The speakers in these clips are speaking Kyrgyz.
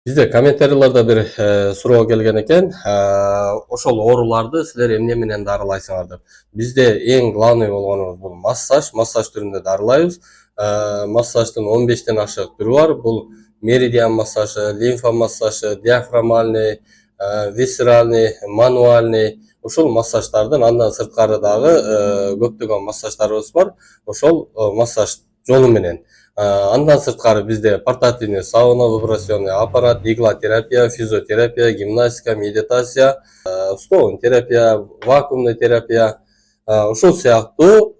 Bizde kommentariylарда bir суроо келген экен. Ошол ооруларды силер эмне менен дарылайсыңар деп. Бизде эң главный болгону бул массаж түрүндө дарылайбыз. Массаждын 15тен ашык түрү бар. Бул меридиан массажы, лимфа массажы, диафрамальный, висцеральный, мануальный. Ошол массаждардын андан сырткары дагы көптөгөн массаждарыбыз бар. Ошол массаж жолу менен. Андан сырткары бизде портативный сауна, вибрационный аппарат, иглотерапия, физиотерапия, гимнастика, медитация, стол терапия, вакуумный терапия, ушул сыяктуу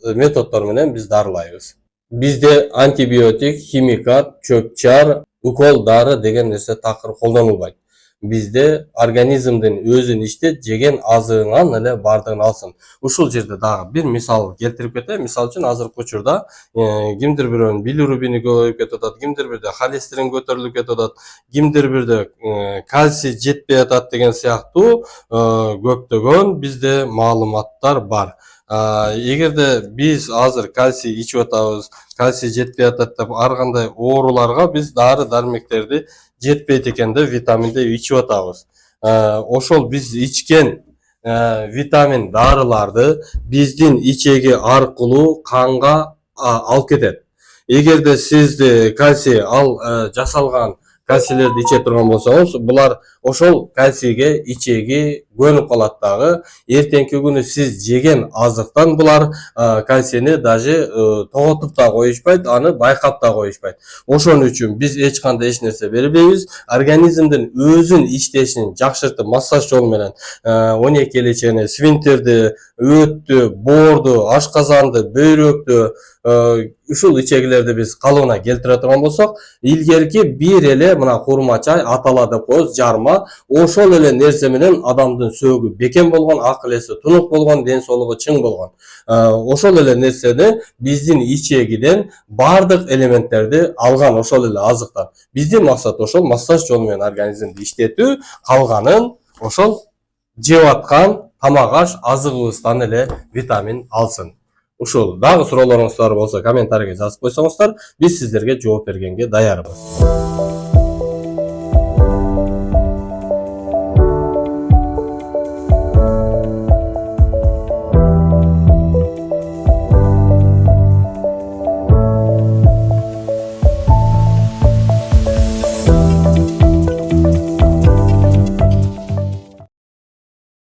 методдор менен биз дарылайбыз. Бизде антибиотик, химикат, чөп-чар, укол, дары деген нерсе такыр колдонулбайт. Bizde organizmden özün iştet jеген azığından эле бардыгын алсын. Ушул жерде дагы bir misal келтирип кетейин. Мисал үчүн азыркы учурда кимдир бирөөнүн билирубини көбөйүп кетип атат, кимдир бирде холестерин көтөрүлүп кетип атат, кимдир бирде кальций жетпей атат деген сыяктуу көптөгөн бизде маалыматтар бар. Эгерде биз азыр кальций ичип атабыз, кальций жетпей атат деп ар кандай ооруларга биз дары дармектерди жетпейт экен деп витаминди ичип атабыз. Ошол биз ичкен витамин дарыларды биздин ичеги аркылуу канга алып кетет. Эгерде сиз кальций жасалган кальцийлерди иче турган болсоңуз, булар ошол кальцийге ичеги көнүп калат дагы. Эртеңки күнү сиз жеген азыктан булар кальцийни даже тоготуп да коюшпайт, аны байкап да коюшпайт. Ошон үчүн биз эч кандай эч нерсе бербейбиз. Организмдин өзүн иштешин жакшыртып массаж жолу менен 12 элечени, свинтерди, өттү, боорду, ашказанды, бөйрөктү, ушул ичегилерди биз калыбына келтире турган болсок, илгерки бир эле мына курма чай атала деп коебуз, жарма, ошол эле нерсе менен адамдын сөөгү бекем болгон, акыл эси тунук болгон, ден соолугу чың болгон. Ошол эле нерсени биздин ичегиден бардык элементтерди алган ошол эле азыктан. Биздин максат ошол массаж жолу менен организмди иштетүү, калганын ошол жеп аткан тамак аш азыгыбыздан эле витамин алсын. Ушул дагы суроолоруңуздар болсо комментарийге жазып койсоңуздар, биз сиздерге жооп бергенге даярбыз.